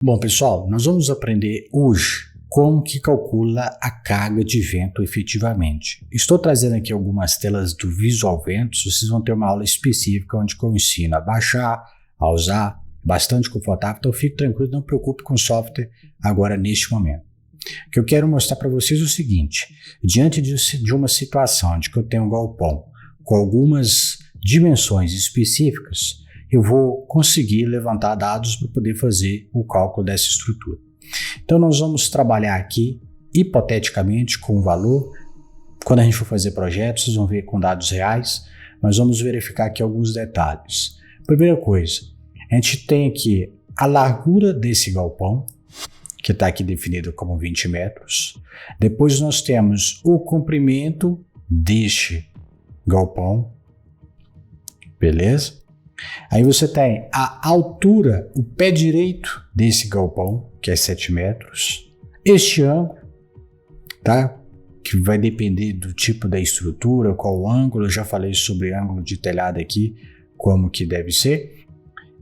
Bom, pessoal, nós vamos aprender hoje como que calcula a carga de vento efetivamente. Estou trazendo aqui algumas telas do Visual Ventos, vocês vão ter uma aula específica onde eu ensino a baixar, a usar, bastante confortável, então fique tranquilo, não preocupe com o software agora neste momento. O que eu quero mostrar para vocês é o seguinte: diante de uma situação onde eu tenho um galpão com algumas dimensões específicas, eu vou conseguir levantar dados para poder fazer o cálculo dessa estrutura. Então nós vamos trabalhar aqui, hipoteticamente, com o valor. Quando a gente for fazer projetos, vocês vão ver com dados reais, mas vamos verificar aqui alguns detalhes. Primeira coisa, a gente tem aqui a largura desse galpão, que está aqui definido como 20 metros. Depois nós temos o comprimento deste galpão, beleza? Aí você tem a altura, o pé direito desse galpão, que é 7 metros. Este ângulo, tá? Que vai depender do tipo da estrutura, qual o ângulo. Eu já falei sobre ângulo de telhado aqui, como que deve ser.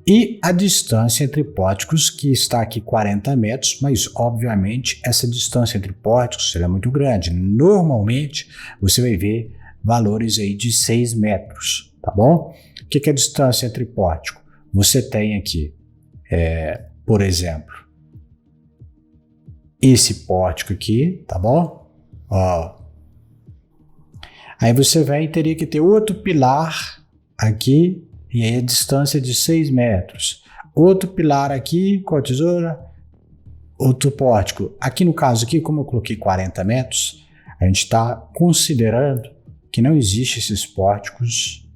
E a distância entre pórticos, que está aqui 40 metros, mas obviamente essa distância entre pórticos será muito grande. Normalmente você vai ver valores aí de 6 metros, tá bom? O que é a distância entre pórtico? Você tem aqui, por exemplo, esse pórtico aqui, tá bom? Ó. Aí você teria que ter outro pilar aqui, e aí a distância de 6 metros. Outro pilar aqui com a tesoura, outro pórtico. Aqui no caso aqui, como eu coloquei 40 metros, a gente está considerando que não existem esses pórticos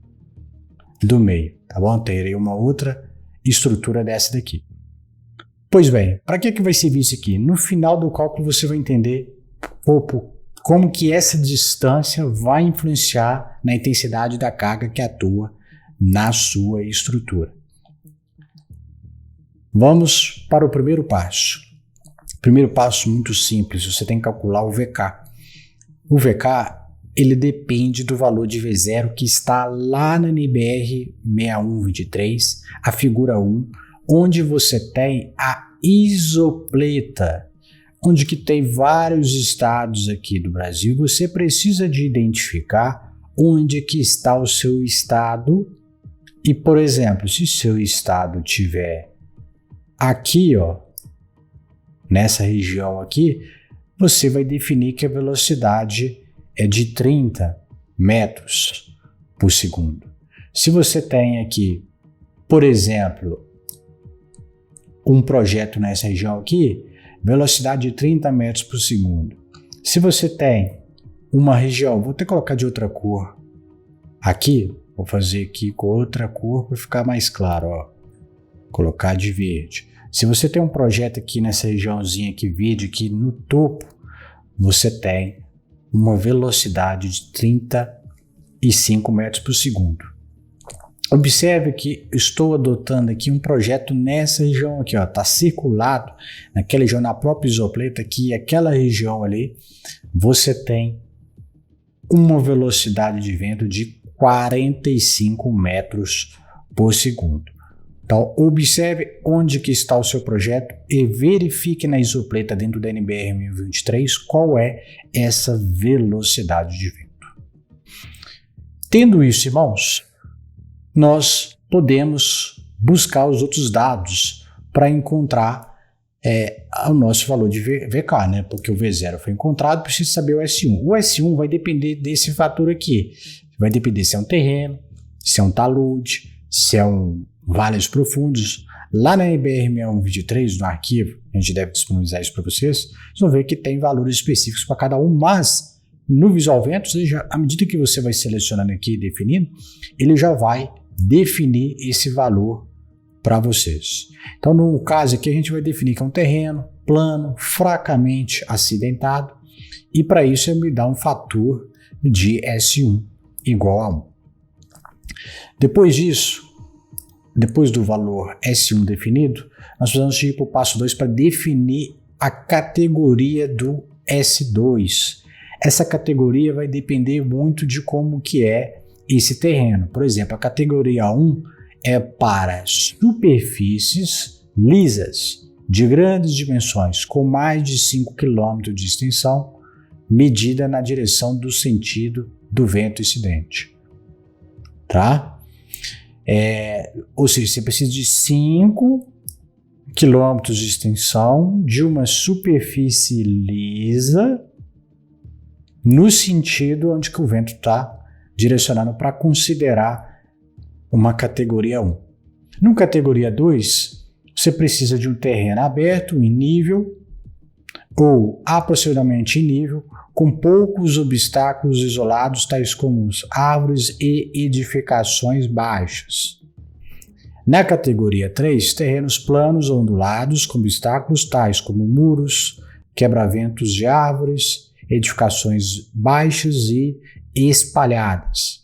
do meio, tá bom? Terei uma outra estrutura dessa daqui. Pois bem, para que vai servir isso aqui? No final do cálculo você vai entender como que essa distância vai influenciar na intensidade da carga que atua na sua estrutura. Vamos para o primeiro passo. Primeiro passo muito simples, você tem que calcular o VK. O VK, ele depende do valor de V0 que está lá na NBR 6123, a figura 1, onde você tem a isopleta, onde que tem vários estados aqui do Brasil. Você precisa de identificar onde que está o seu estado e, por exemplo, se seu estado tiver aqui, ó, nessa região aqui, você vai definir que a velocidade é de 30 metros por segundo. Se você tem aqui, por exemplo, um projeto nessa região aqui, velocidade de 30 metros por segundo. Se você tem uma região, vou até colocar de outra cor aqui, vou fazer aqui com outra cor para ficar mais claro, ó. Colocar de verde. Se você tem um projeto aqui nessa regiãozinha aqui verde, aqui no topo, você tem uma velocidade de 35 metros por segundo. Observe que estou adotando aqui um projeto nessa região aqui, ó, tá circulado naquela região, na própria isopleta, que aquela região ali, você tem uma velocidade de vento de 45 metros por segundo. Então, observe onde que está o seu projeto e verifique na isopleta dentro da NBR 1023 qual é essa velocidade de vento. Tendo isso, irmãos, nós podemos buscar os outros dados para encontrar o nosso valor de VK, né? Porque o V0 foi encontrado, precisa saber o S1. O S1 vai depender desse fator aqui. Vai depender se é um terreno, se é um talude, se é um vales profundos. Lá na NBR 6123, no arquivo, a gente deve disponibilizar isso para vocês, vocês vão ver que tem valores específicos para cada um, mas no Visual Ventos, à medida que você vai selecionando aqui e definindo, ele já vai definir esse valor para vocês. Então, no caso aqui, a gente vai definir que é um terreno plano, fracamente acidentado, e para isso ele me dá um fator de S1 igual a 1. Depois disso, depois do valor S1 definido, nós precisamos ir para o passo 2 para definir a categoria do S2. Essa categoria vai depender muito de como que é esse terreno. Por exemplo, a categoria 1 é para superfícies lisas. de grandes dimensões, com mais de 5 km de extensão, medida na direção do sentido do vento incidente. Tá? Ou seja, você precisa de 5 km de extensão de uma superfície lisa no sentido onde que o vento está direcionando para considerar uma categoria 1. Numa categoria 2, você precisa de um terreno aberto, em nível, ou aproximadamente em nível, com poucos obstáculos isolados, tais como árvores e edificações baixas. Na categoria 3, terrenos planos ou ondulados, com obstáculos tais como muros, quebra-ventos de árvores, edificações baixas e espalhadas.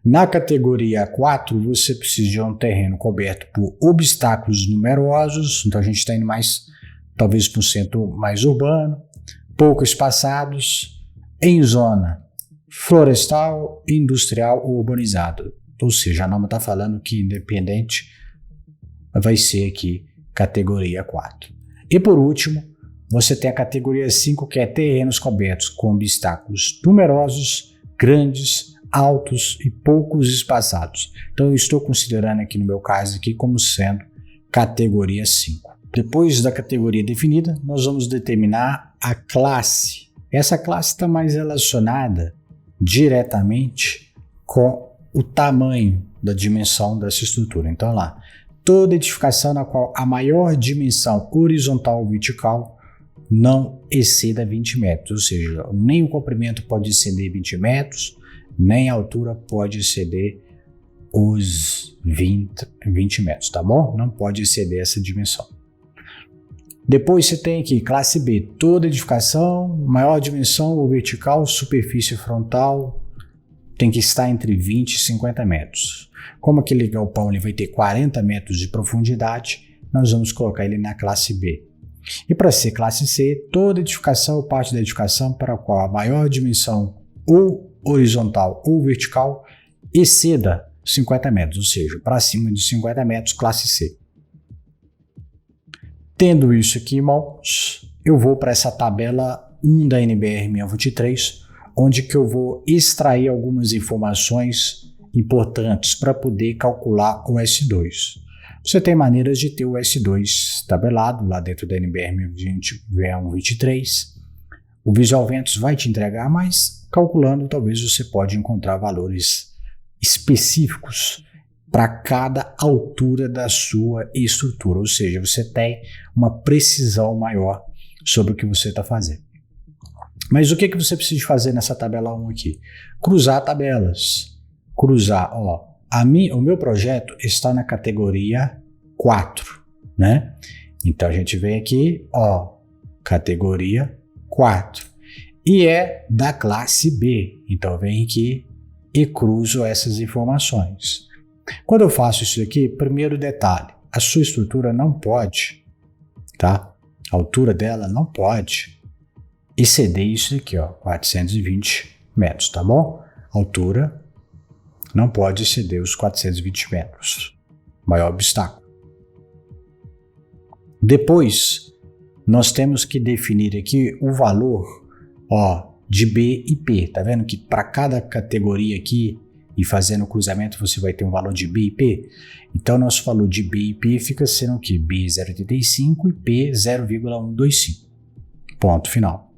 Na categoria 4, você precisa de um terreno coberto por obstáculos numerosos, então a gente está indo mais, talvez para um centro mais urbano, pouco espaçados, em zona florestal, industrial ou urbanizado. Ou seja, a norma está falando que independente vai ser aqui categoria 4. E por último, você tem a categoria 5, que é terrenos cobertos com obstáculos numerosos, grandes, altos e poucos espaçados. Então eu estou considerando aqui no meu caso aqui como sendo categoria 5. Depois da categoria definida, nós vamos determinar a classe. Essa classe está mais relacionada diretamente com o tamanho da dimensão dessa estrutura. Então lá, toda edificação na qual a maior dimensão horizontal ou vertical não exceda 20 metros, ou seja, nem o comprimento pode exceder 20 metros, nem a altura pode exceder os 20 metros, tá bom? Não pode exceder essa dimensão. Depois você tem aqui, classe B, toda edificação, maior dimensão ou vertical, superfície frontal, tem que estar entre 20 e 50 metros. Como aquele galpão ele vai ter 40 metros de profundidade, nós vamos colocar ele na classe B. E para ser classe C, toda edificação ou parte da edificação para a qual a maior dimensão ou horizontal ou vertical exceda 50 metros, ou seja, para cima de 50 metros, classe C. Tendo isso aqui, irmãos, eu vou para essa tabela 1 da NBR 623, onde que eu vou extrair algumas informações importantes para poder calcular o S2. Você tem maneiras de ter o S2 tabelado lá dentro da NBR 623. O Visual Ventos vai te entregar, mas calculando talvez você pode encontrar valores específicos para cada altura da sua estrutura, ou seja, você tem uma precisão maior sobre o que você está fazendo. Mas o que você precisa fazer nessa tabela 1 aqui? Cruzar tabelas. Cruzar, o meu projeto está na categoria 4, né? Então a gente vem aqui, categoria 4. E é da classe B. Então vem aqui e cruzo essas informações. Quando eu faço isso aqui, primeiro detalhe, a sua estrutura não pode, tá? A altura dela não pode exceder isso aqui, 420 metros, tá bom? A altura não pode exceder os 420 metros. Maior obstáculo. Depois, nós temos que definir aqui o valor, de B e P. Tá vendo que para cada categoria aqui e fazendo o cruzamento você vai ter um valor de B e P? Então, nosso valor de B e P fica sendo o quê? B 0,85 e P 0,125. Ponto final.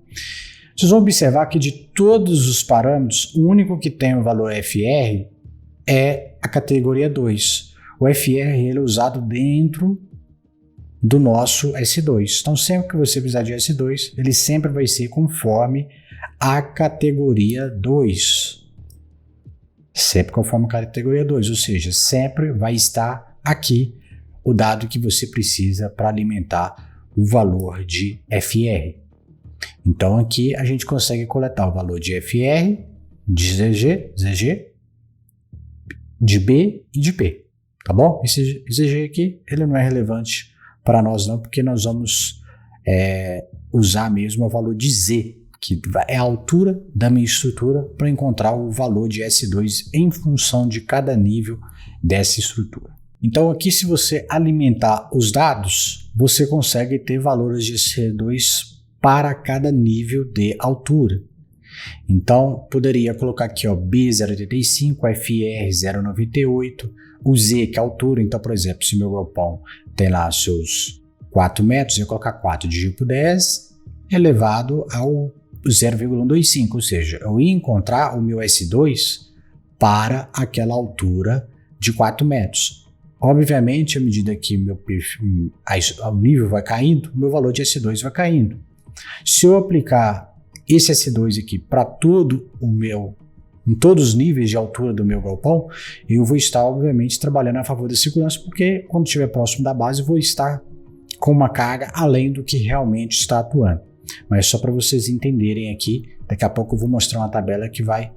Vocês vão observar que de todos os parâmetros, o único que tem o valor FR é a categoria 2. O FR ele é usado dentro do nosso S2. Então, sempre que você precisar de S2, ele sempre vai ser conforme a categoria 2. Sempre conforme a categoria 2, ou seja, sempre vai estar aqui o dado que você precisa para alimentar o valor de FR. Então, aqui a gente consegue coletar o valor de FR, de ZG, de B e de P, tá bom? Esse ZG aqui, ele não é relevante para nós não, porque nós vamos usar mesmo o valor de Z, que é a altura da minha estrutura, para encontrar o valor de S2 em função de cada nível dessa estrutura. Então aqui, se você alimentar os dados, você consegue ter valores de EC2 para cada nível de altura. Então, poderia colocar aqui, ó, B0,85, FR 0,98, o Z, que é a altura. Então, por exemplo, se meu galpão tem lá seus 4 metros, eu ia colocar 4 dividido por 10 elevado ao 0,125, ou seja, eu ia encontrar o meu S2 para aquela altura de 4 metros. Obviamente, à medida que o nível vai caindo, o meu valor de S2 vai caindo. Se eu aplicar esse S2 aqui para em todos os níveis de altura do meu galpão, eu vou estar, obviamente, trabalhando a favor da segurança, porque quando estiver próximo da base, eu vou estar com uma carga além do que realmente está atuando. Mas só para vocês entenderem aqui, daqui a pouco eu vou mostrar uma tabela que vai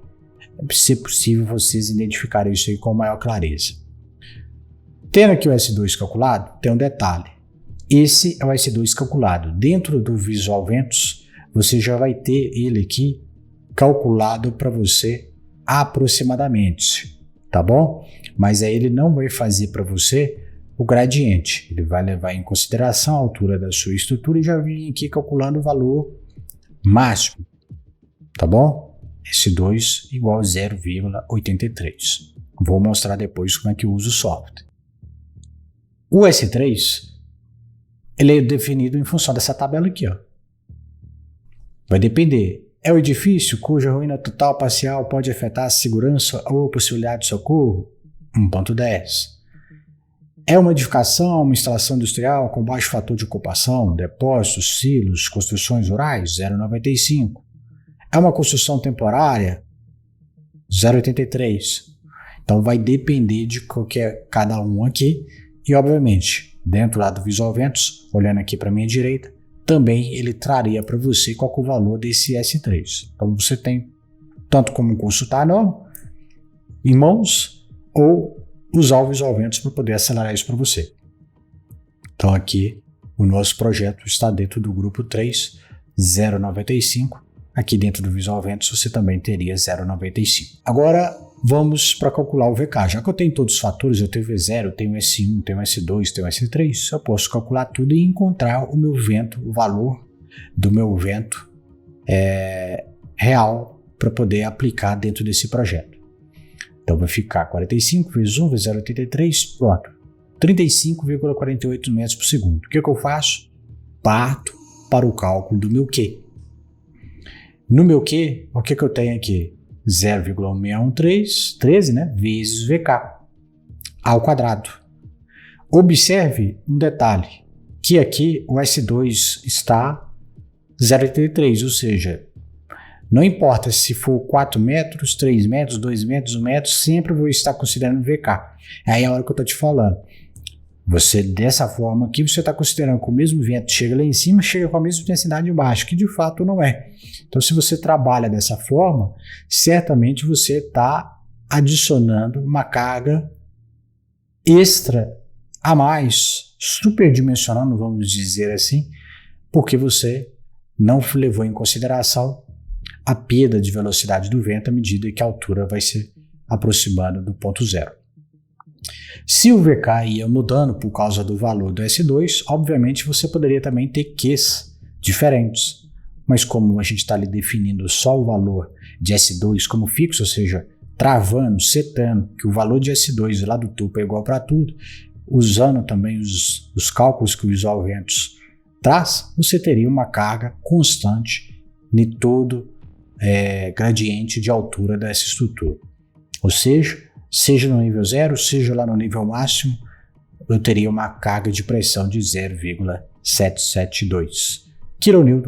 ser possível vocês identificarem isso aí com maior clareza. Tendo aqui o S2 calculado, tem um detalhe. Esse é o S2 calculado. Dentro do Visual Ventus, você já vai ter ele aqui calculado para você aproximadamente, tá bom? Mas aí ele não vai fazer para você o gradiente. Ele vai levar em consideração a altura da sua estrutura e já vem aqui calculando o valor máximo, tá bom? S2 igual a 0,83. Vou mostrar depois como é que usa o software. O S3, ele é definido em função dessa tabela aqui, ó. Vai depender. É o edifício cuja ruína total parcial pode afetar a segurança ou a possibilidade de socorro? 1.10. É uma edificação, uma instalação industrial com baixo fator de ocupação, depósitos, silos, construções rurais? 0,95. É uma construção temporária? 0,83. Então vai depender de cada um aqui. E, obviamente, dentro lá do Visual Ventus, olhando aqui para a minha direita, também ele traria para você qual é o valor desse S3. Então você tem tanto como consultar em mãos ou usar o Visual Ventus para poder acelerar isso para você. Então aqui o nosso projeto está dentro do grupo 3, 0,95. Aqui dentro do Visual Ventus você também teria 0,95. Agora vamos para calcular o VK. Já que eu tenho todos os fatores, eu tenho V0, eu tenho S1, tenho S2, tenho S3, eu posso calcular tudo e encontrar o meu vento, o valor do meu vento real para poder aplicar dentro desse projeto. Então vai ficar 45 vezes 1 vezes 0,83, pronto. 35,48 metros por segundo. O que eu faço? Parto para o cálculo do meu Q. No meu Q, o que eu tenho aqui? 0,613, né, vezes VK ao quadrado. Observe um detalhe, que aqui o S2 está 0,83, ou seja, não importa se for 4 metros, 3 metros, 2 metros, 1 metro, sempre vou estar considerando VK. Aí é a hora que eu estou te falando. Você, dessa forma aqui, você está considerando que o mesmo vento chega lá em cima, chega com a mesma intensidade embaixo, que de fato não é. Então, se você trabalha dessa forma, certamente você está adicionando uma carga extra a mais, superdimensionando, vamos dizer assim, porque você não levou em consideração a perda de velocidade do vento à medida que a altura vai se aproximando do ponto zero. Se o VK ia mudando por causa do valor do S2, obviamente você poderia também ter Qs diferentes. Mas como a gente está ali definindo só o valor de S2 como fixo, ou seja, travando, setando que o valor de S2 lá do topo é igual para tudo, usando também os cálculos que o Visual Ventus traz, você teria uma carga constante em todo gradiente de altura dessa estrutura. Ou seja no nível 0, seja lá no nível máximo, eu teria uma carga de pressão de 0,772 kN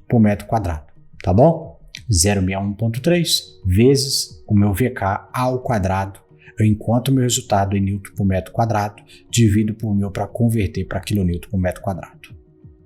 por metro quadrado, tá bom? 0,61.3 vezes o meu VK ao quadrado, eu encontro o meu resultado em Newton por metro quadrado, divido por 1000 para converter para quilonewton por metro quadrado.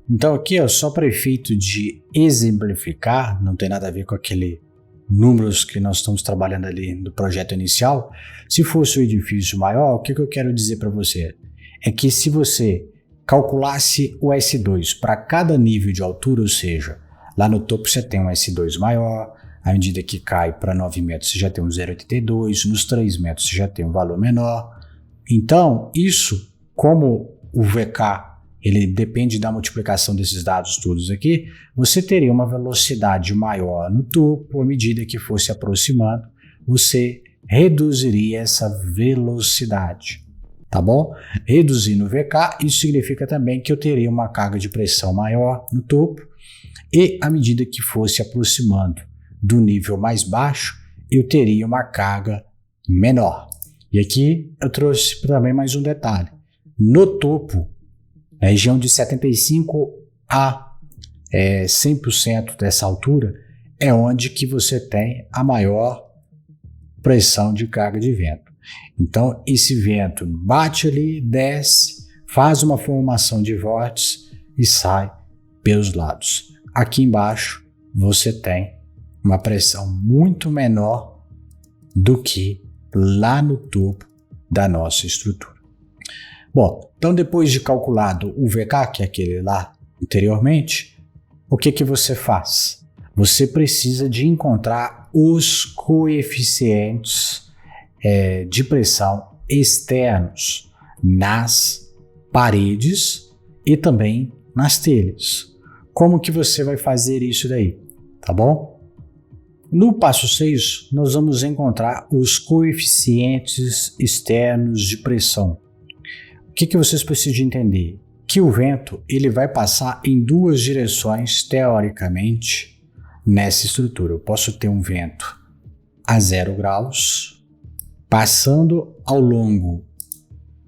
Então aqui, ó, só para efeito de exemplificar, não tem nada a ver com aquele números que nós estamos trabalhando ali do projeto inicial. Se fosse um edifício maior, o que eu quero dizer para você? É que se você calculasse o S2 para cada nível de altura, ou seja, lá no topo você tem um S2 maior, à medida que cai para 9 metros você já tem um 0,82, nos 3 metros você já tem um valor menor, Então, isso, como o VK ele depende da multiplicação desses dados todos aqui, você teria uma velocidade maior no topo, à medida que fosse aproximando, você reduziria essa velocidade, tá bom? Reduzindo o VK, isso significa também que eu teria uma carga de pressão maior no topo, e à medida que fosse aproximando do nível mais baixo, eu teria uma carga menor. E aqui eu trouxe também mais um detalhe. No topo, na região de 75 a 100% dessa altura, é onde que você tem a maior pressão de carga de vento. Então, esse vento bate ali, desce, faz uma formação de vórtice e sai pelos lados. Aqui embaixo, você tem uma pressão muito menor do que lá no topo da nossa estrutura. Bom, então depois de calculado o VK, que é aquele lá anteriormente, o que você faz? Você precisa de encontrar os coeficientes de pressão externos nas paredes e também nas telhas. Como que você vai fazer isso daí? Tá bom? No passo 6, nós vamos encontrar os coeficientes externos de pressão. O que vocês precisam entender? Que o vento ele vai passar em duas direções, teoricamente, nessa estrutura. Eu posso ter um vento a 0 graus, passando ao longo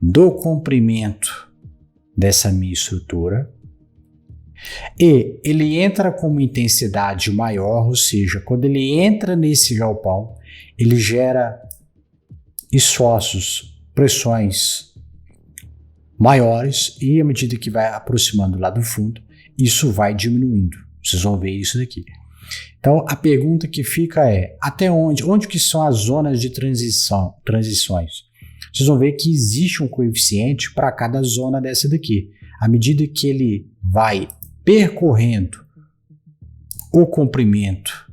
do comprimento dessa minha estrutura, e ele entra com uma intensidade maior, ou seja, quando ele entra nesse galpão, ele gera esforços, pressões maiores, e à medida que vai aproximando lá do fundo, isso vai diminuindo. Vocês vão ver isso daqui. Então, a pergunta que fica é, até onde que são as zonas de transições? Vocês vão ver que existe um coeficiente para cada zona dessa daqui. À medida que ele vai percorrendo o comprimento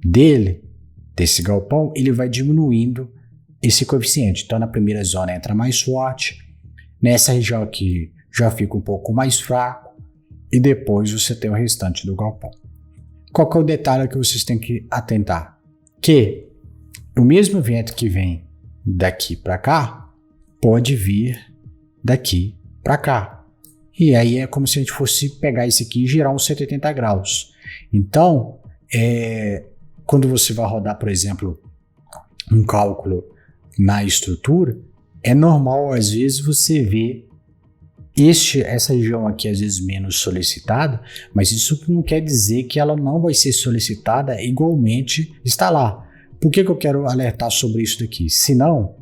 desse galpão, ele vai diminuindo esse coeficiente. Então, na primeira zona entra mais forte, nessa região aqui já fica um pouco mais fraco, e depois você tem o restante do galpão. Qual que é o detalhe que vocês têm que atentar? Que o mesmo vento que vem daqui para cá, pode vir daqui para cá. E aí é como se a gente fosse pegar esse aqui e girar uns 180 graus. Então, quando você vai rodar, por exemplo, um cálculo na estrutura, é normal às vezes você ver essa região aqui às vezes menos solicitada, mas isso não quer dizer que ela não vai ser solicitada igualmente está lá. Por que eu quero alertar sobre isso daqui? Senão,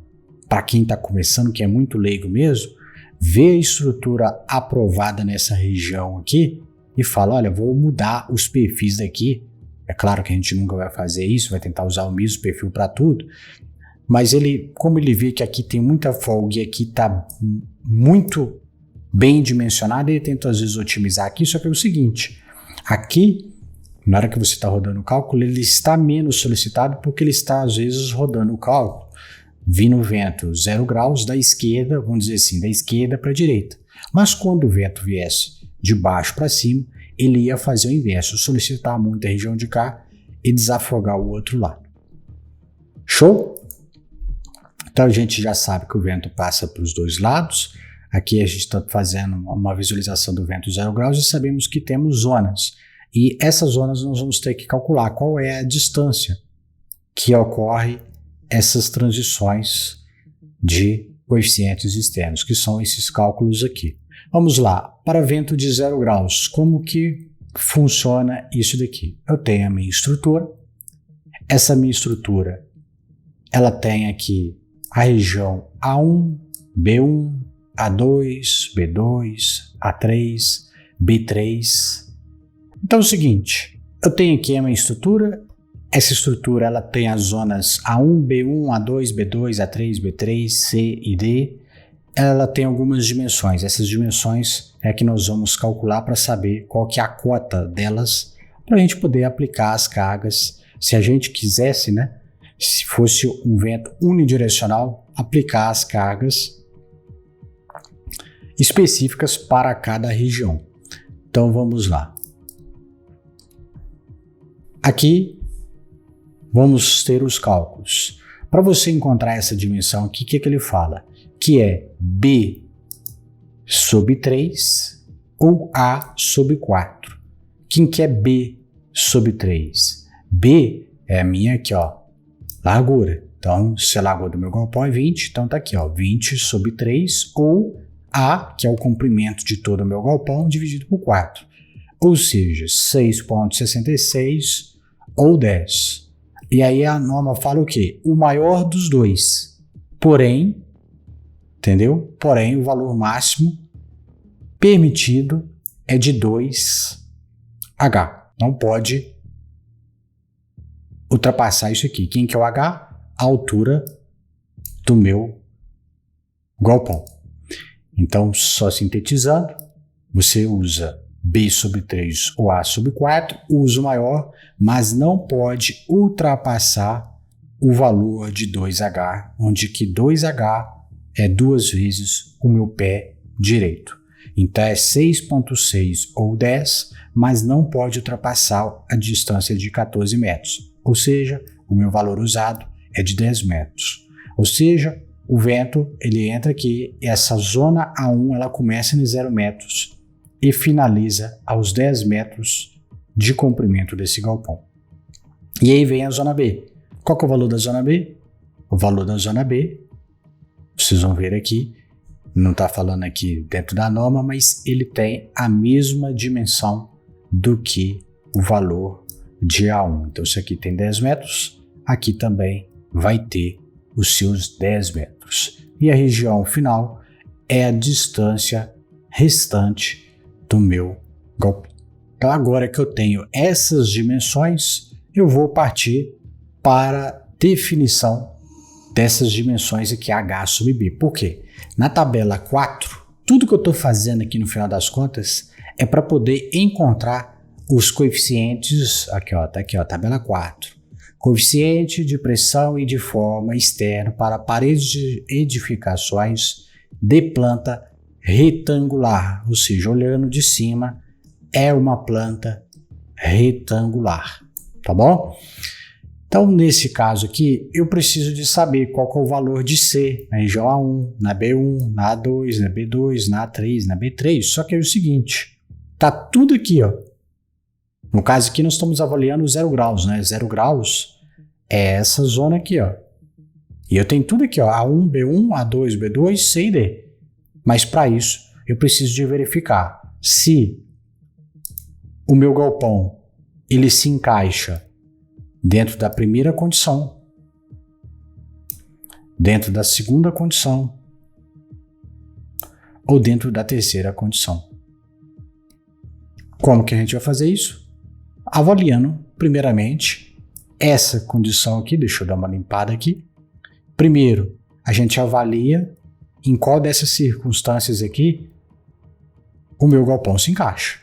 para quem está começando, que é muito leigo mesmo, vê a estrutura aprovada nessa região aqui e fala, olha, vou mudar os perfis daqui. É claro que a gente nunca vai fazer isso, vai tentar usar o mesmo perfil para tudo, mas como ele vê que aqui tem muita folga e aqui está muito bem dimensionado, ele tenta às vezes otimizar aqui, só que é o seguinte, aqui, na hora que você está rodando o cálculo, ele está menos solicitado porque ele está às vezes rodando o cálculo, vindo o vento 0 graus da esquerda, vamos dizer assim, da esquerda para a direita. Mas quando o vento viesse de baixo para cima, ele ia fazer o inverso, solicitar muito a região de cá e desafogar o outro lado. Show? Então a gente já sabe que o vento passa para os dois lados. Aqui a gente está fazendo uma visualização do vento 0 graus e sabemos que temos zonas. E essas zonas nós vamos ter que calcular qual é a distância que ocorre essas transições de coeficientes externos, que são esses cálculos aqui. Vamos lá, para vento de 0 graus, como que funciona isso daqui? Eu tenho a minha estrutura, essa minha estrutura, ela tem aqui a região A1, B1, A2, B2, A3, B3. Então é o seguinte, eu tenho aqui a minha estrutura, essa estrutura ela tem as zonas A1, B1, A2, B2, A3, B3, C e D. Ela tem algumas dimensões. Essas dimensões é que nós vamos calcular para saber qual que é a cota delas, para a gente poder aplicar as cargas. Se a gente quisesse, né? Se fosse um vento unidirecional, aplicar as cargas específicas para cada região. Então vamos lá. Aqui vamos ter os cálculos. Para você encontrar essa dimensão aqui, o que ele fala? Que é B sobre 3 ou A sobre 4. Quem que é B sobre 3? B é a minha aqui, ó, largura. Então, se a largura do meu galpão é 20, então tá aqui, ó, 20 sobre 3, ou A, que é o comprimento de todo o meu galpão, dividido por 4. Ou seja, 6,66 ou 10. E aí a norma fala o quê? O maior dos dois. Porém, entendeu? Porém, o valor máximo permitido é de 2H. Não pode ultrapassar isso aqui. Quem que é o H? A altura do meu galpão. Então, só sintetizando, você usa B sobre 3 ou A sobre 4, uso maior, mas não pode ultrapassar o valor de 2H, onde que 2H é 2 vezes o meu pé direito. Então é 6,6 ou 10, mas não pode ultrapassar a distância de 14 metros. Ou seja, o meu valor usado é de 10 metros. Ou seja, o vento ele entra aqui e essa zona A1 ela começa em 0 metros e finaliza aos 10 metros de comprimento desse galpão. E aí vem a zona B. Qual que é o valor da zona B? O valor da zona B, vocês vão ver aqui, não está falando aqui dentro da norma, mas ele tem a mesma dimensão do que o valor de A1. Então, isso aqui tem 10 metros, aqui também vai ter os seus 10 metros. E a região final é a distância restante do meu galpão. Então, agora que eu tenho essas dimensões, eu vou partir para a definição dessas dimensões aqui, H sobre B. Por quê? Na tabela 4, tudo que eu estou fazendo aqui no final das contas é para poder encontrar os coeficientes, aqui ó, tá aqui ó, tabela 4. Coeficiente de pressão e de forma externa para paredes de edificações de planta retangular, ou seja, olhando de cima, é uma planta retangular, tá bom? Então, nesse caso aqui, eu preciso de saber qual que é o valor de C na região A1, na B1, na A2, na B2, na A3, na B3. Só que é o seguinte, tá tudo aqui, ó. No caso aqui, nós estamos avaliando 0 graus, né? 0 graus é essa zona aqui, ó. E eu tenho tudo aqui, ó. A1, B1, A2, B2, C e D. Mas para isso, eu preciso de verificar se o meu galpão ele se encaixa dentro da primeira condição, dentro da segunda condição ou dentro da terceira condição. Como que a gente vai fazer isso? Avaliando, primeiramente, essa condição aqui, deixa eu dar uma limpada aqui. Primeiro, a gente avalia em qual dessas circunstâncias aqui o meu galpão se encaixa.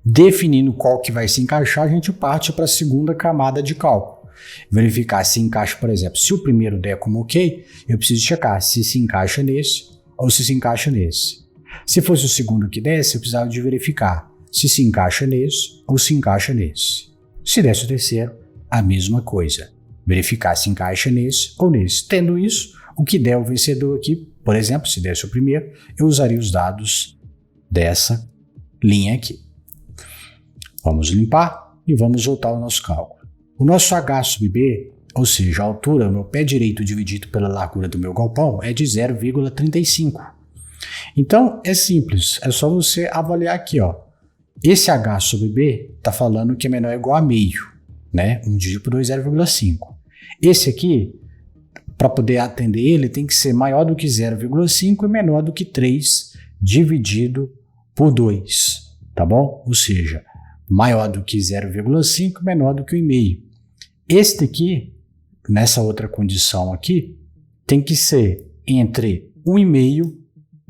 Definindo qual que vai se encaixar, a gente parte para a segunda camada de cálculo. Verificar se encaixa, por exemplo, se o primeiro der como ok, eu preciso checar se encaixa nesse ou se encaixa nesse. Se fosse o segundo que desse, eu precisava de verificar se encaixa nesse ou se encaixa nesse. Se desse o terceiro, a mesma coisa. Verificar se encaixa nesse ou nesse. Tendo isso, o que der o vencedor aqui, por exemplo, se desse o primeiro, eu usaria os dados dessa linha aqui. Vamos limpar e vamos voltar ao nosso cálculo. O nosso H sobre B, ou seja, a altura do meu pé direito dividido pela largura do meu galpão, é de 0,35. Então, é simples, é só você avaliar aqui, ó. Esse H sobre B está falando que é menor ou igual a meio, né? 1 dividido por 2, 0,5. Esse aqui, para poder atender ele, tem que ser maior do que 0,5 e menor do que 3 dividido por 2, tá bom? Ou seja, maior do que 0,5, menor do que 1,5. Este aqui, nessa outra condição aqui, tem que ser entre 1,5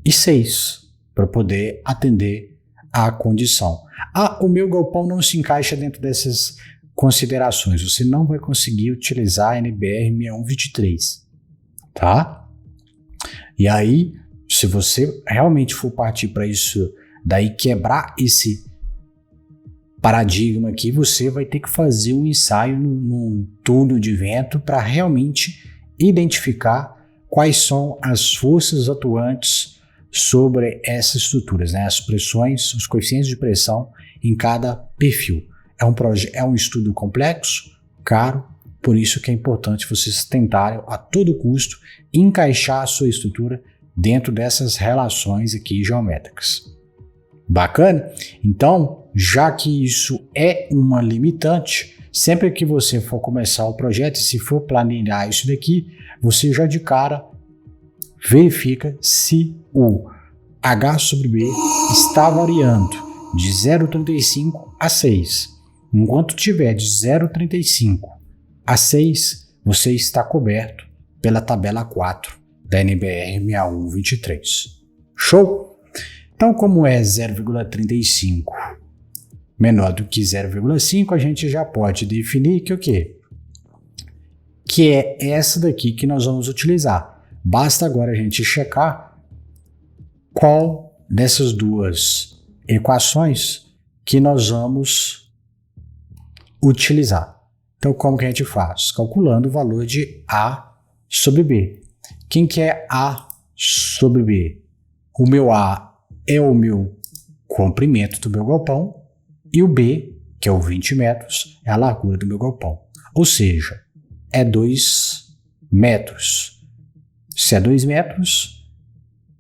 e 6, para poder atender à condição. O meu galpão não se encaixa dentro dessas considerações. Você não vai conseguir utilizar a NBR 6123, tá? E aí, se você realmente for partir para isso, daí quebrar esse paradigma aqui, você vai ter que fazer um ensaio num túnel de vento para realmente identificar quais são as forças atuantes sobre essas estruturas, né? As pressões, os coeficientes de pressão em cada perfil. É um estudo complexo, caro, por isso que é importante vocês tentarem a todo custo encaixar a sua estrutura dentro dessas relações aqui geométricas. Bacana? Então, já que isso é uma limitante, sempre que você for começar o projeto e se for planilhar isso daqui, você já de cara verifica se o H sobre B está variando de 0,35 a 6. Enquanto tiver de 0,35 a 6, você está coberto pela tabela 4 da NBR 6123. Show? Então, como é 0,35 menor do que 0,5, a gente já pode definir que o quê? Que é essa daqui que nós vamos utilizar. Basta agora a gente checar qual dessas duas equações que nós vamos utilizar. Então, como que a gente faz? Calculando o valor de A sobre B. Quem que é A sobre B? O meu A é o meu comprimento do meu galpão e o B, que é o 20 metros, é a largura do meu galpão. Ou seja, é 2 metros. Se é 2 metros,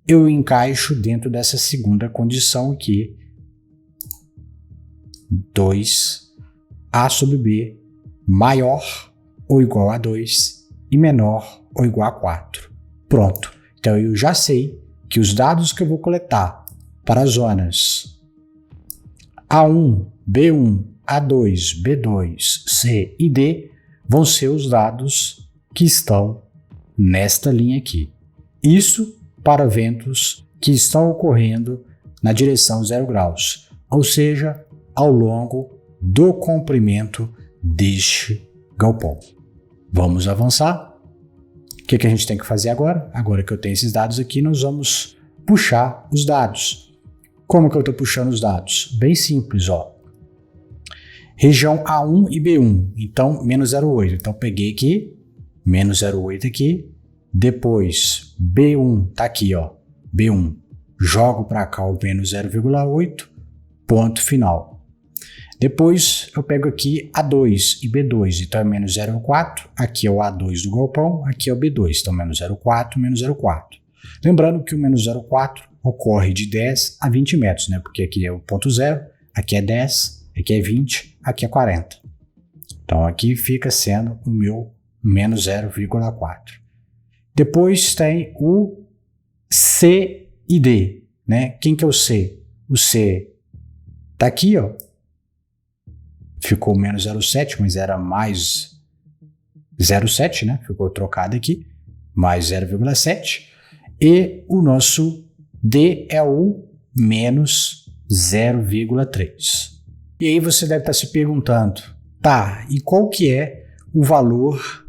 eu encaixo dentro dessa segunda condição aqui, 2A sobre B maior ou igual a 2 e menor ou igual a 4. Pronto. Então eu já sei que os dados que eu vou coletar para as zonas A1, B1, A2, B2, C e D vão ser os dados que estão nesta linha aqui. Isso para ventos que estão ocorrendo na direção 0 graus, ou seja, ao longo do comprimento deste galpão. Vamos avançar? O que a gente tem que fazer agora? Agora que eu tenho esses dados aqui, nós vamos puxar os dados. Como que eu estou puxando os dados? Bem simples, ó. Região A1 e B1, então menos 0,8. Então peguei aqui, menos 0,8 aqui. Depois B1, tá aqui, ó. B1, jogo para cá o menos 0,8, ponto final. Depois eu pego aqui A2 e B2, então é menos 0,4. Aqui é o A2 do galpão, aqui é o B2, então menos 0,4, menos 0,4. Lembrando que o menos 0,4 ocorre de 10 a 20 metros, né? Porque aqui é o ponto 0, aqui é 10, aqui é 20, aqui é 40. Então aqui fica sendo o meu menos 0,4. Depois tem o C e D, né? Quem que é o C? O C tá aqui, ó. Ficou menos 0,7, mas era mais 0,7, né? Ficou trocado aqui, mais 0,7. E o nosso D é o menos 0,3. E aí você deve estar se perguntando, tá, e qual que é o valor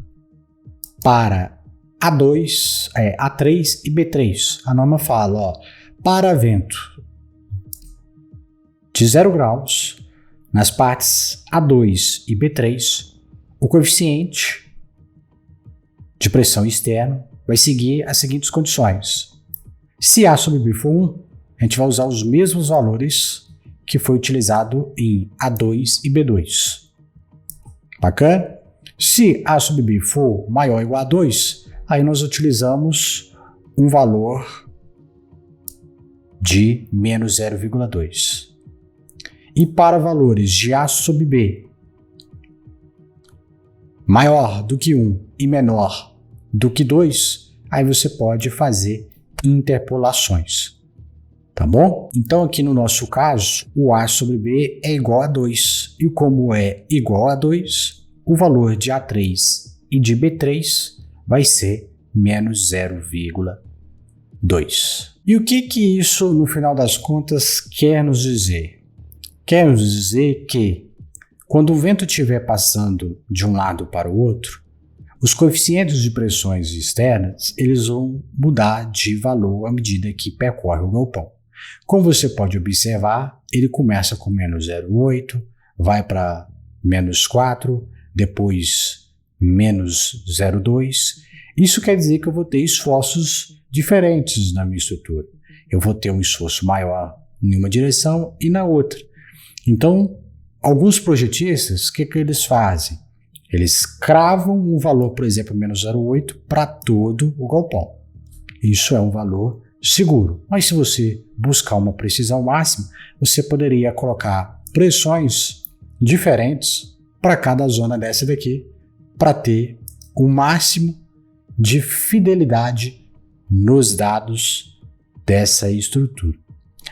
para A2, A3 e B3? A norma fala, ó, para vento de 0 graus, nas partes A2 e B3, o coeficiente de pressão externo vai seguir as seguintes condições. Se A sobre B for 1, a gente vai usar os mesmos valores que foi utilizado em A2 e B2. Bacana? Se A sobre B for maior ou igual a 2, aí nós utilizamos um valor de menos 0,2. E para valores de A sobre B maior do que 1 e menor do que 2, aí você pode fazer interpolações, tá bom? Então aqui no nosso caso, o A sobre B é igual a 2, e como é igual a 2, o valor de A3 e de B3 vai ser menos 0,2. E o que isso, no final das contas, quer nos dizer? Quer nos dizer que Quando o vento estiver passando de um lado para o outro, os coeficientes de pressões externas eles vão mudar de valor à medida que percorre o galpão. Como você pode observar, ele começa com menos 0,8, vai para menos 4, depois menos 0,2. Isso quer dizer que eu vou ter esforços diferentes na minha estrutura. Eu vou ter um esforço maior em uma direção e na outra. Então, alguns projetistas, o que eles fazem? Eles cravam um valor, por exemplo, menos 0,8 para todo o galpão. Isso é um valor seguro. Mas se você buscar uma precisão máxima, você poderia colocar pressões diferentes para cada zona dessa daqui, para ter o máximo de fidelidade nos dados dessa estrutura.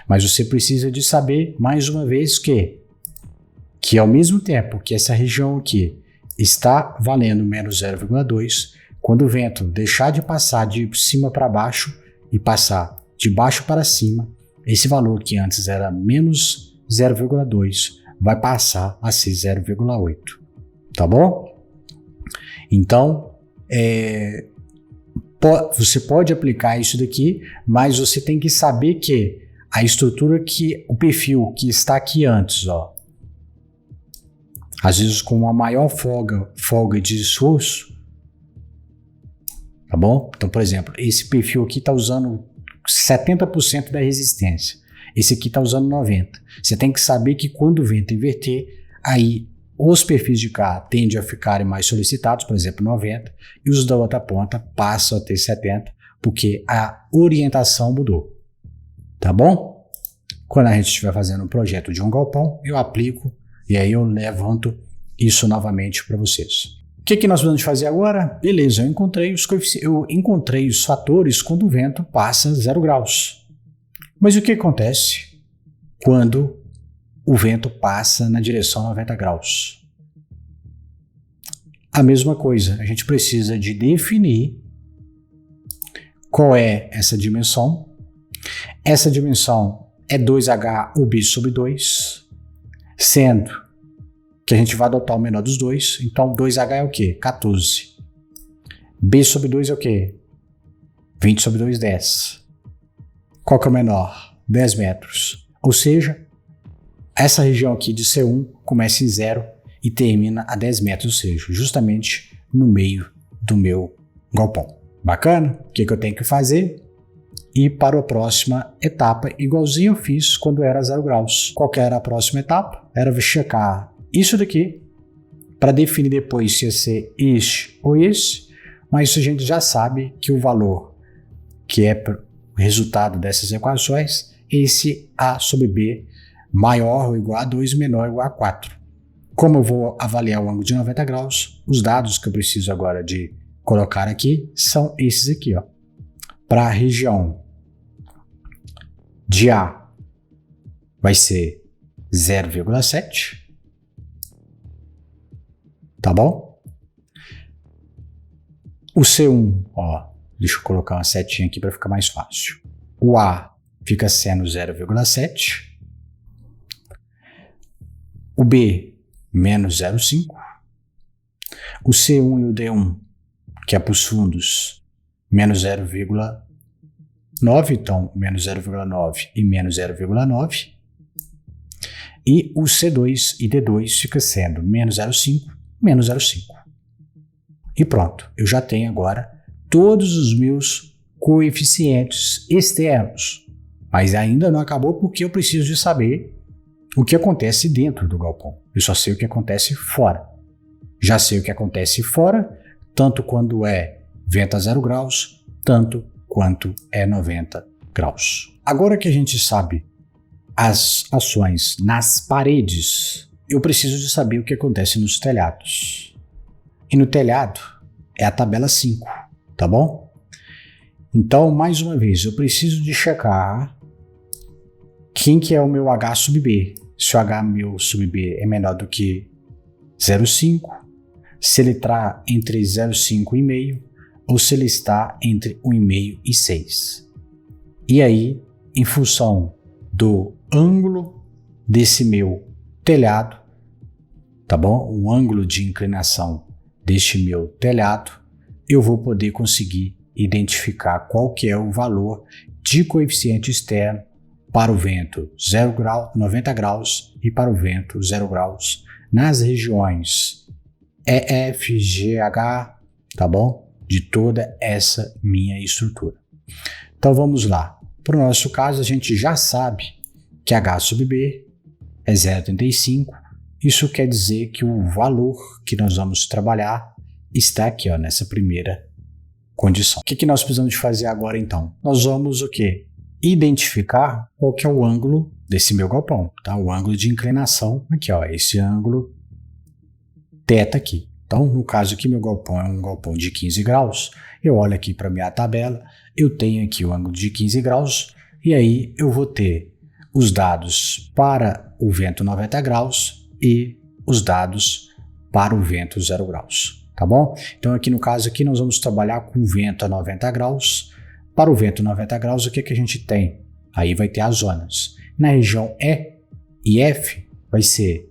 Mas você precisa de saber, mais uma vez, que ao mesmo tempo que essa região aqui está valendo menos 0,2, quando o vento deixar de passar de cima para baixo e passar de baixo para cima, esse valor que antes era menos 0,2 vai passar a ser 0,8. Tá bom? Então, você pode aplicar isso daqui, mas você tem que saber que a estrutura o perfil que está aqui antes, ó, às vezes com uma maior folga de esforço, tá bom? Então, por exemplo, esse perfil aqui está usando 70% da resistência, esse aqui está usando 90%. Você tem que saber que quando o vento inverter, aí os perfis de cá tendem a ficarem mais solicitados, por exemplo, 90%, e os da outra ponta passam a ter 70%, porque a orientação mudou. Tá bom? Quando a gente estiver fazendo um projeto de um galpão, eu aplico e aí eu levanto isso novamente para vocês. O que nós vamos fazer agora? Beleza, eu encontrei os fatores quando o vento passa 0 graus. Mas o que acontece quando o vento passa na direção 90 graus? A mesma coisa, a gente precisa de definir qual é essa dimensão. Essa dimensão é 2H UB sobre 2, sendo que a gente vai adotar o menor dos dois. Então, 2H é o quê? 14. B sobre 2 é o quê? 20 sobre 2, 10. Qual que é o menor? 10 metros. Ou seja, essa região aqui de C1 começa em 0 e termina a 10 metros, ou seja, justamente no meio do meu galpão. Bacana? O que eu tenho que fazer? E para a próxima etapa, igualzinho eu fiz quando era 0 graus. Qual que era a próxima etapa? Era checar isso daqui para definir depois se ia ser este ou esse, mas isso a gente já sabe que o valor que é o resultado dessas equações é esse A sobre B maior ou igual a 2 menor ou igual a 4. Como eu vou avaliar o ângulo de 90 graus, os dados que eu preciso agora de colocar aqui são esses aqui, ó. Para a região de A vai ser 0,7, tá bom? O C1, ó, deixa eu colocar uma setinha aqui para ficar mais fácil. O A fica sendo 0,7, o B menos 0,5, o C1 e o D1, que é para os fundos, menos 0,9, então menos 0,9 e menos 0,9. E o C2 e D2 fica sendo menos 0,5, menos 0,5. E pronto, eu já tenho agora todos os meus coeficientes externos. Mas ainda não acabou porque eu preciso de saber o que acontece dentro do galpão. Eu só sei o que acontece fora. Já sei o que acontece fora, tanto quando é vento a 0 graus, tanto quanto é 90 graus. Agora que a gente sabe as ações nas paredes, eu preciso de saber o que acontece nos telhados. E no telhado é a tabela 5, tá bom? Então, mais uma vez, eu preciso de checar quem que é o meu H sub B. Se o H meu sub B é menor do que 0,5, se ele está entre 0,5 e meio, ou se ele está entre 1,5 e 6. E aí, em função do ângulo desse meu telhado, tá bom? O ângulo de inclinação deste meu telhado, eu vou poder conseguir identificar qual que é o valor de coeficiente externo para o vento 0 grau, 90 graus e para o vento 0 graus nas regiões EF, GH, tá bom? De toda essa minha estrutura. Então vamos lá. Para o nosso caso, a gente já sabe que H sub B é 0,35. Isso quer dizer que o valor que nós vamos trabalhar está aqui, ó, nessa primeira condição. O que nós precisamos de fazer agora, então? Nós vamos o quê? Identificar qual que é o ângulo desse meu galpão, tá? O ângulo de inclinação aqui, ó, esse ângulo θ aqui. Então, no caso aqui, meu galpão é um galpão de 15 graus. Eu olho aqui para minha tabela, eu tenho aqui o ângulo de 15 graus, e aí eu vou ter os dados para o vento 90 graus e os dados para o vento 0 graus, tá bom? Então, aqui no caso aqui, nós vamos trabalhar com vento a 90 graus. Para o vento 90 graus, o que a gente tem? Aí vai ter as zonas. Na região E e F, vai ser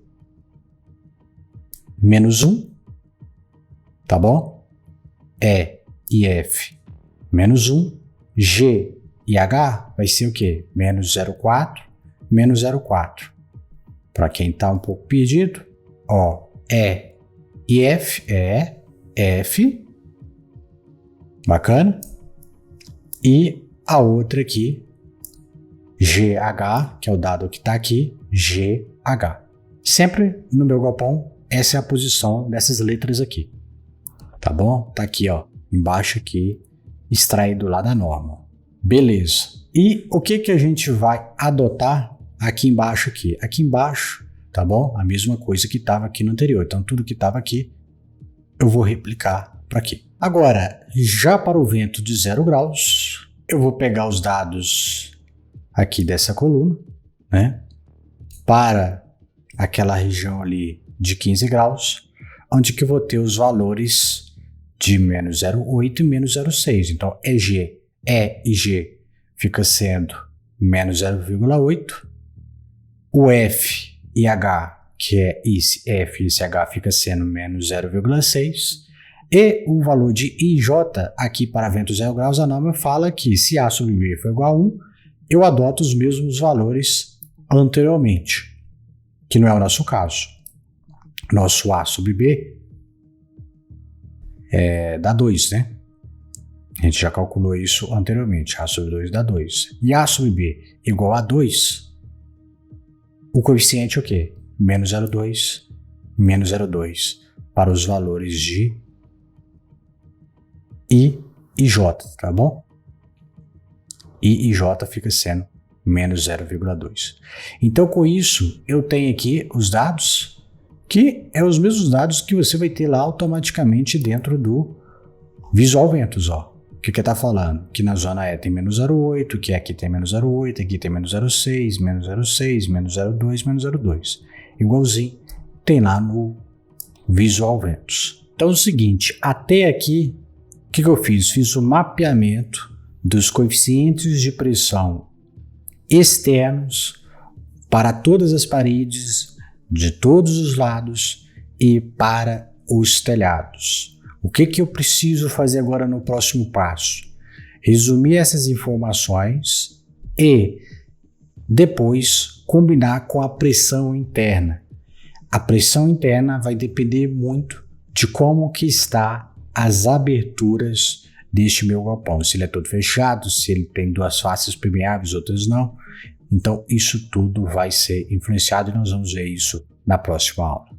-1, tá bom? E e F, -1. G e H vai ser o quê? -0,4, -0,4. Para quem está um pouco perdido, ó, E e F é F, bacana. E a outra aqui, GH, que é o dado que está aqui, GH. Sempre no meu galpão, essa é a posição dessas letras aqui. Tá bom? Tá aqui, ó, embaixo aqui, extraído lá da norma. Beleza. E o que a gente vai adotar aqui embaixo aqui? Aqui embaixo, tá bom? A mesma coisa que estava aqui no anterior. Então, tudo que estava aqui, eu vou replicar para aqui. Agora, já para o vento de 0 graus, eu vou pegar os dados aqui dessa coluna, né? Para aquela região ali de 15 graus, onde que eu vou ter os valores de -0,8 e -0,6. Então, EG, E e G fica sendo -0,8. O F e H, que é esse F e esse H, fica sendo -0,6. E o valor de IJ aqui para vento 0 graus, a norma fala que se A sobre B for igual a 1, eu adoto os mesmos valores anteriormente, que não é o nosso caso. Nosso A sobre B dá 2, né? A gente já calculou isso anteriormente. A sobre 2 dá 2. E A sobre B igual a 2, o coeficiente é o quê? -0,2, -0,2 para os valores de I e J, tá bom? I e J fica sendo -0,2. Então, com isso, eu tenho aqui os dados, que é os mesmos dados que você vai ter lá automaticamente dentro do Visual Ventos, ó. O que está falando? Que na zona E tem -0,8, que aqui tem -0,8, aqui tem -0,6, -0,6, -0,2, -0,2. Igualzinho tem lá no Visual Ventos. Então é o seguinte, até aqui, o que eu fiz? Fiz o mapeamento dos coeficientes de pressão externos para todas as paredes, de todos os lados e para os telhados. O que eu preciso fazer agora no próximo passo? Resumir essas informações e depois combinar com a pressão interna. A pressão interna vai depender muito de como que está as aberturas deste meu galpão. Se ele é todo fechado, se ele tem duas faces permeáveis, outras não. Então isso tudo vai ser influenciado e nós vamos ver isso na próxima aula.